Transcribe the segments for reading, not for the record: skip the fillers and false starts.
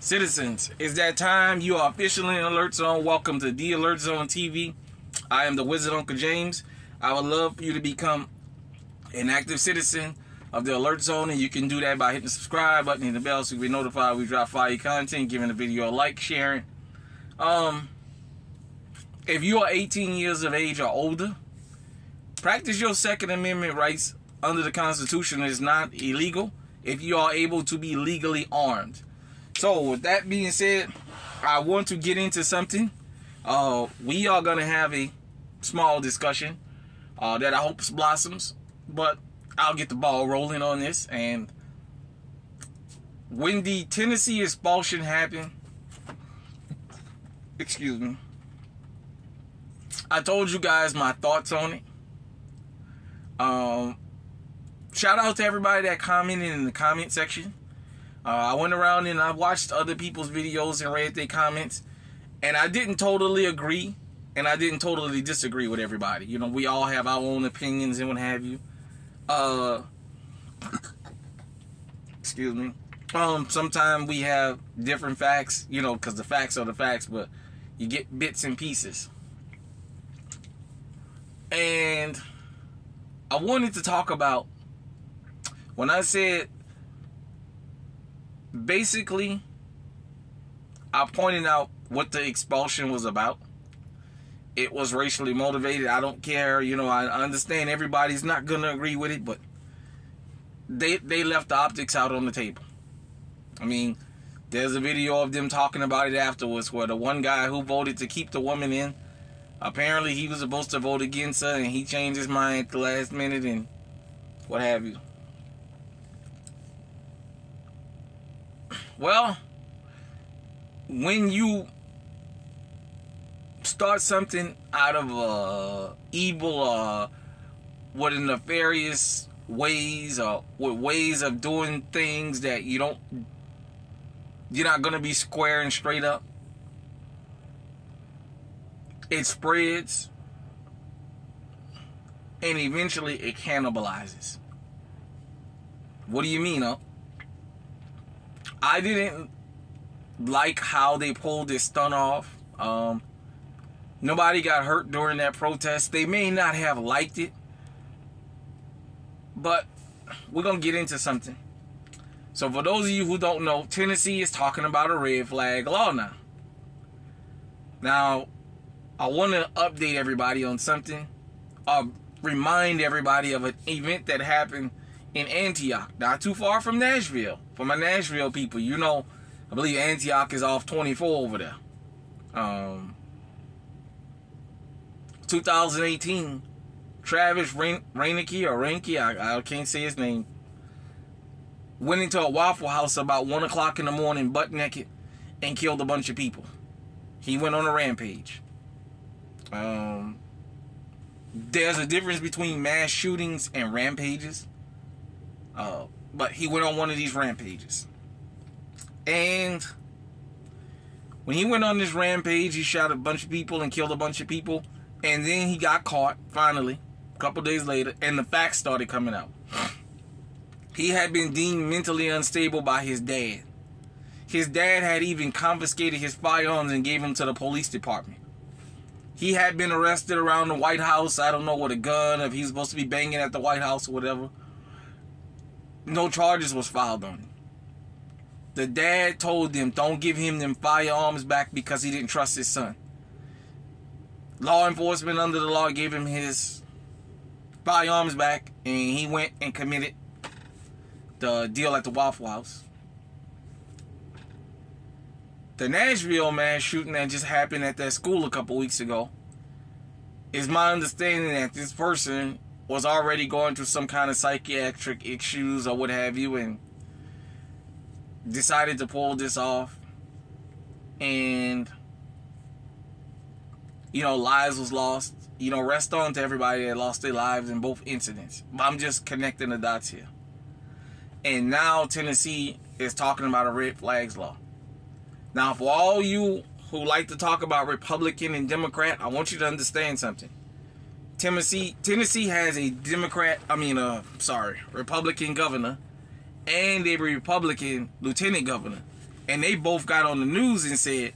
Citizens, it's that time. You are officially in Alert Zone. Welcome to the Alert Zone TV. I am the Wizard Uncle James. I would love for you to become an active citizen of the Alert Zone, and you can do that by hitting the subscribe button and the bell so you can be notified when we drop fire content, giving the video a like, sharing. If you are 18 years of age or older, practice your Second Amendment rights under the Constitution. It is not illegal if you are able to be legally armed. So with that being said, I want to get into something. We are going to have a small discussion that I hope blossoms, but I'll get the ball rolling on this. And when the Tennessee expulsion happened, excuse me, I told you guys my thoughts on it. Shout out to everybody that commented in the comment section. I went around and I watched other people's videos and read their comments, and I didn't totally agree, and I didn't totally disagree with everybody. You know, we all have our own opinions and what have you. Excuse me. Sometimes we have different facts, you know, because the facts are the facts, but you get bits and pieces. And I wanted to talk about, when I said, basically, I pointed out what the expulsion was about. It was racially motivated. I don't care. You know, I understand everybody's not going to agree with it, but they left the optics out on the table. I mean, there's a video of them talking about it afterwards where the one guy who voted to keep the woman in, apparently he was supposed to vote against her, and he changed his mind at the last minute and what have you. Well, when you start something out of evil, with nefarious ways, or with ways of doing things that you're not gonna be square and straight up, it spreads, and eventually it cannibalizes. What do you mean, huh? I didn't like how they pulled this stunt off. Nobody got hurt during that protest. They may not have liked it, but we're going to get into something. So for those of you who don't know, Tennessee is talking about a red flag law now. Now, I want to update everybody on something. Remind everybody of an event that happened in Antioch, not too far from Nashville. For my Nashville people, you know, I believe Antioch is off 24 over there. 2018, Travis Reinke, I can't say his name, went into a Waffle House about 1 o'clock in the morning, butt naked, and killed a bunch of people. He went on a rampage. There's a difference between mass shootings and rampages. But he went on one of these rampages. And when he went on this rampage, he shot a bunch of people and killed a bunch of people. And then he got caught, finally, a couple days later, and the facts started coming out. He had been deemed mentally unstable by his dad. His dad had even confiscated his firearms and gave them to the police department. He had been arrested around the White House, I don't know, with a gun, if he was supposed to be banging at the White House or whatever. No charges was filed on him. The dad told them, don't give him them firearms back because he didn't trust his son. Law enforcement under the law gave him his firearms back, and he went and committed the deal at the Waffle House. The Nashville mass shooting that just happened at that school a couple weeks ago, is my understanding that this person was already going through some kind of psychiatric issues or what have you, and decided to pull this off. And, you know, lives was lost. You know, rest on to everybody that lost their lives in both incidents. I'm just connecting the dots here. And now Tennessee is talking about a red flags law. Now, for all you who like to talk about Republican and Democrat, I want you to understand something. Tennessee has a Republican governor and a Republican lieutenant governor. And they both got on the news and said,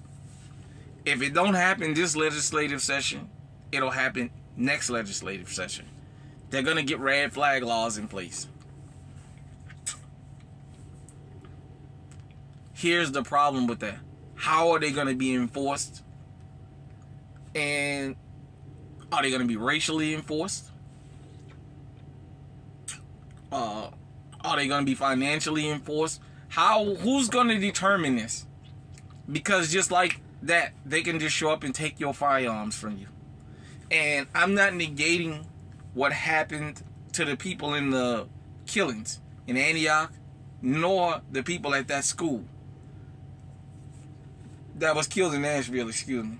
if it don't happen this legislative session, it'll happen next legislative session. They're going to get red flag laws in place. Here's the problem with that. How are they going to be enforced? And are they going to be racially enforced? Are they going to be financially enforced? Who's going to determine this? Because just like that, they can just show up and take your firearms from you. And I'm not negating what happened to the people in the killings in Antioch, nor the people at that school that was killed in Nashville, excuse me.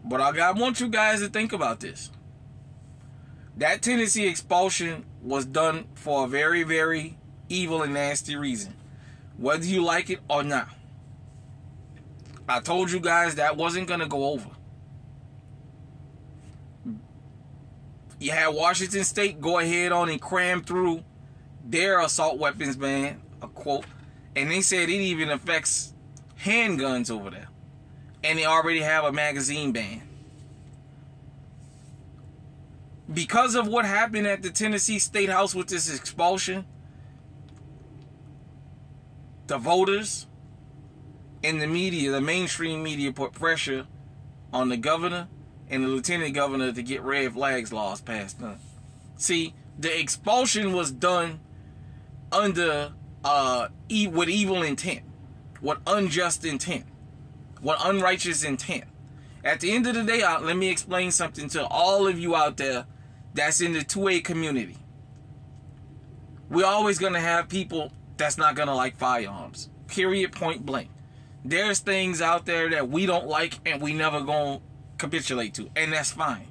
But I want you guys to think about this. That Tennessee expulsion was done for a very, very evil and nasty reason. Whether you like it or not. I told you guys that wasn't going to go over. You had Washington State go ahead on and cram through their assault weapons ban, a quote, and they said it even affects handguns over there. And they already have a magazine ban. Because of what happened at the Tennessee State House with this expulsion, the voters and the media, the mainstream media, put pressure on the governor and the lieutenant governor to get red flags laws passed. See, the expulsion was done under with evil intent, with unjust intent, with unrighteous intent. At the end of the day, let me explain something to all of you out there that's in the 2A community. We're always going to have people that's not going to like firearms. Period, point blank. There's things out there that we don't like and we never going to capitulate to. And that's fine.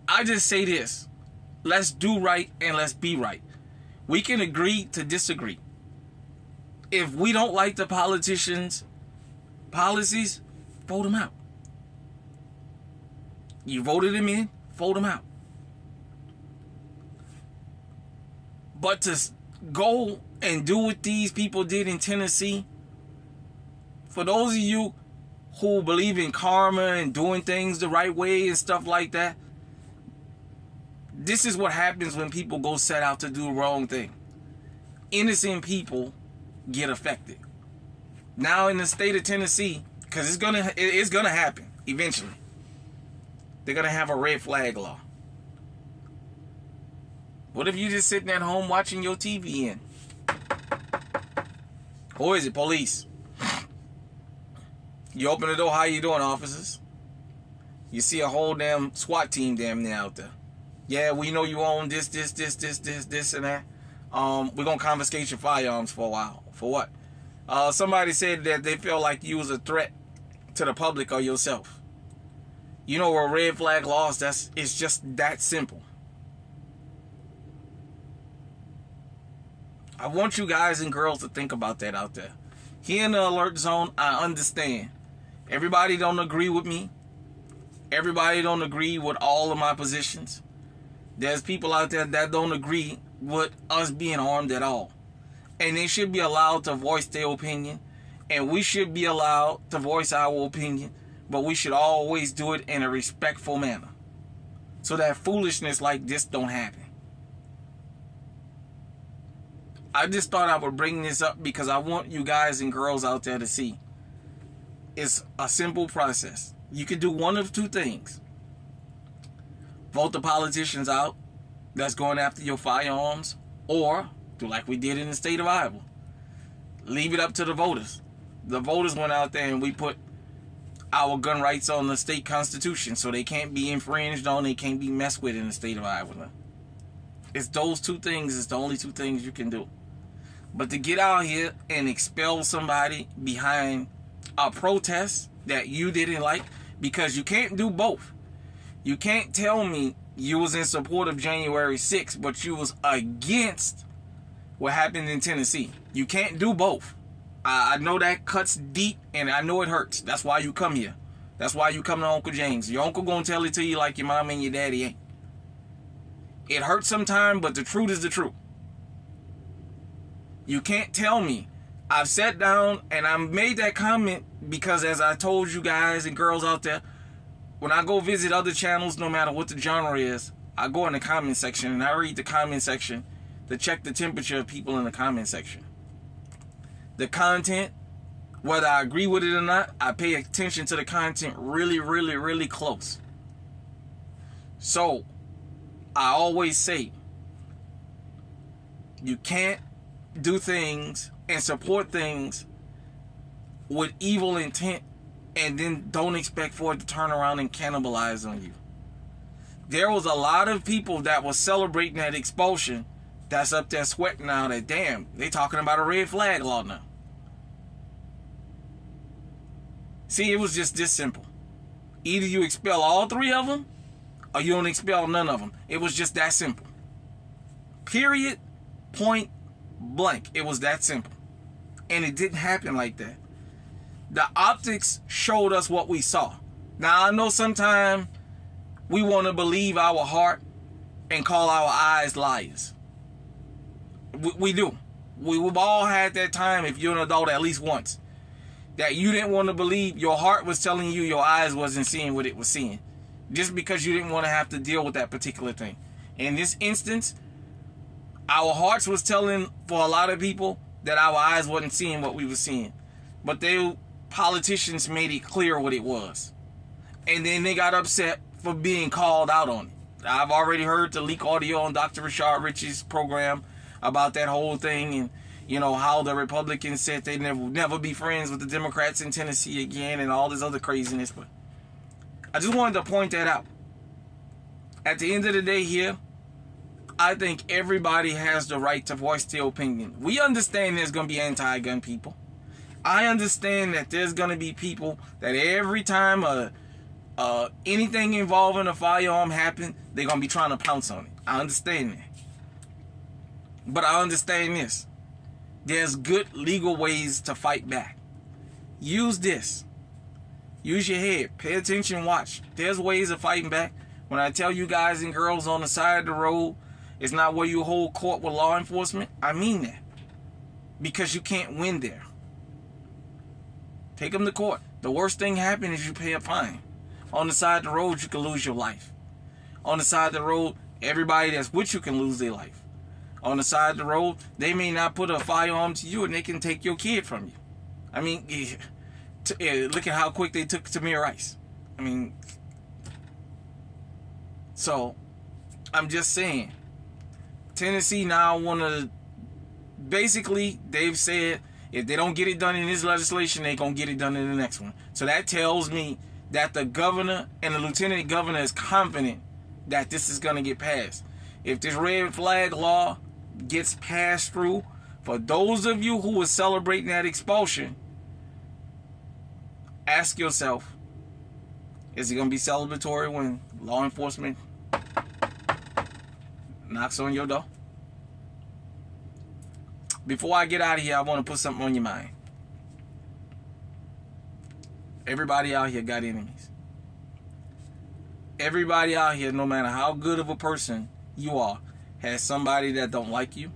I just say this. Let's do right and let's be right. We can agree to disagree. If we don't like the politicians' policies, vote them out. You voted them in, vote them out. But to go and do what these people did in Tennessee, for those of you who believe in karma and doing things the right way and stuff like that, this is what happens when people go set out to do the wrong thing. Innocent people get affected. Now in the state of Tennessee, because it's gonna happen eventually, they're gonna have a red flag law. What if you just sitting at home watching your TV in? Or is it police? You open the door, how you doing, officers? You see a whole damn SWAT team damn near out there. Yeah, we know you own this, and that. We're gonna confiscate your firearms for a while. For what? Somebody said that they felt like you was a threat to the public or yourself. You know where red flag laws, it's just that simple. I want you guys and girls to think about that out there. Here in the alert zone, I understand. Everybody don't agree with me. Everybody don't agree with all of my positions. There's people out there that don't agree with us being armed at all. And they should be allowed to voice their opinion. And we should be allowed to voice our opinion. But we should always do it in a respectful manner. So that foolishness like this don't happen. I just thought I would bring this up because I want you guys and girls out there to see. It's a simple process. You can do one of two things. Vote the politicians out that's going after your firearms, or do like we did in the state of Iowa. Leave it up to the voters. The voters went out there and we put our gun rights on the state constitution so they can't be infringed on, they can't be messed with in the state of Iowa. It's those two things, it's the only two things you can do. But to get out here and expel somebody behind a protest that you didn't like, because you can't do both. You can't tell me you was in support of January 6th, but you was against what happened in Tennessee. You can't do both. I know that cuts deep, and I know it hurts. That's why you come here. That's why you come to Uncle James. Your uncle gonna tell it to you like your mom and your daddy ain't. It hurts sometimes, but the truth is the truth. You can't tell me. I've sat down and I made that comment because, as I told you guys and girls out there, when I go visit other channels, no matter what the genre is, I go in the comment section and I read the comment section to check the temperature of people in the comment section. The content, whether I agree with it or not, I pay attention to the content really, really, really close. So, I always say, you can't do things and support things with evil intent and then don't expect for it to turn around and cannibalize on you. There was a lot of people that was celebrating that expulsion that's up there sweating now that, damn, they talking about a red flag law now. See, it was just this simple. Either you expel all three of them or you don't expel none of them. It was just that simple. Period. Point blank. It was that simple. And it didn't happen like that. The optics showed us what we saw. Now, I know sometimes we want to believe our heart and call our eyes liars. We do. We've all had that time, if you're an adult, at least once, that you didn't want to believe. Your heart was telling you your eyes wasn't seeing what it was seeing, just because you didn't want to have to deal with that particular thing. In this instance, our hearts was telling for a lot of people that our eyes wasn't seeing what we were seeing. But politicians made it clear what it was. And then they got upset for being called out on it. I've already heard the leak audio on Dr. Rashard Rich's program about that whole thing, and you know how the Republicans said they'd never be friends with the Democrats in Tennessee again and all this other craziness. But I just wanted to point that out. At the end of the day here, I think everybody has the right to voice their opinion. We understand there's going to be anti-gun people. I understand that there's going to be people that every time anything involving a firearm happens, they're going to be trying to pounce on it. I understand that. But I understand this. There's good legal ways to fight back. Use this. Use your head. Pay attention. Watch. There's ways of fighting back. When I tell you guys and girls on the side of the road, it's not where you hold court with law enforcement, I mean that. Because you can't win there. Take them to court. The worst thing happen is you pay a fine. On the side of the road, you can lose your life. On the side of the road, everybody that's with you can lose their life. On the side of the road, they may not put a firearm to you and they can take your kid from you. I mean, look at how quick they took Tamir Rice. I mean, so I'm just saying, Tennessee now want to, basically, they've said if they don't get it done in this legislation, they're going to get it done in the next one. So that tells me that the governor and the lieutenant governor is confident that this is going to get passed. If this red flag law gets passed through, for those of you who were celebrating that expulsion, ask yourself, is it going to be celebratory when law enforcement knocks on your door? Before I get out of here, I want to put something on your mind. Everybody out here got enemies. Everybody out here, no matter how good of a person you are, has somebody that don't like you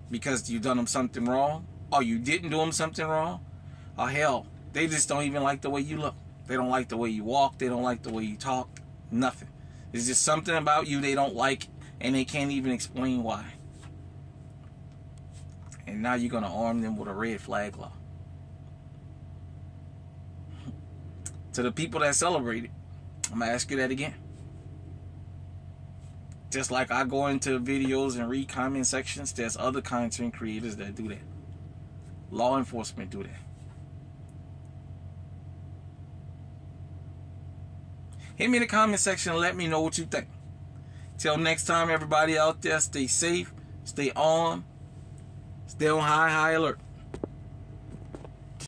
because you done them something wrong, or you didn't do them something wrong, or hell, they just don't even like the way you look. They don't like the way you walk. They don't like the way you talk. Nothing. There's just something about you they don't like, and they can't even explain why. And now you're going to arm them with a red flag law. To the people that celebrate it, I'm going to ask you that again. Just like I go into videos and read comment sections, there's other content creators that do that. Law enforcement do that. Hit me in the comment section and let me know what you think. Till next time, everybody out there, stay safe, stay armed, stay on high alert.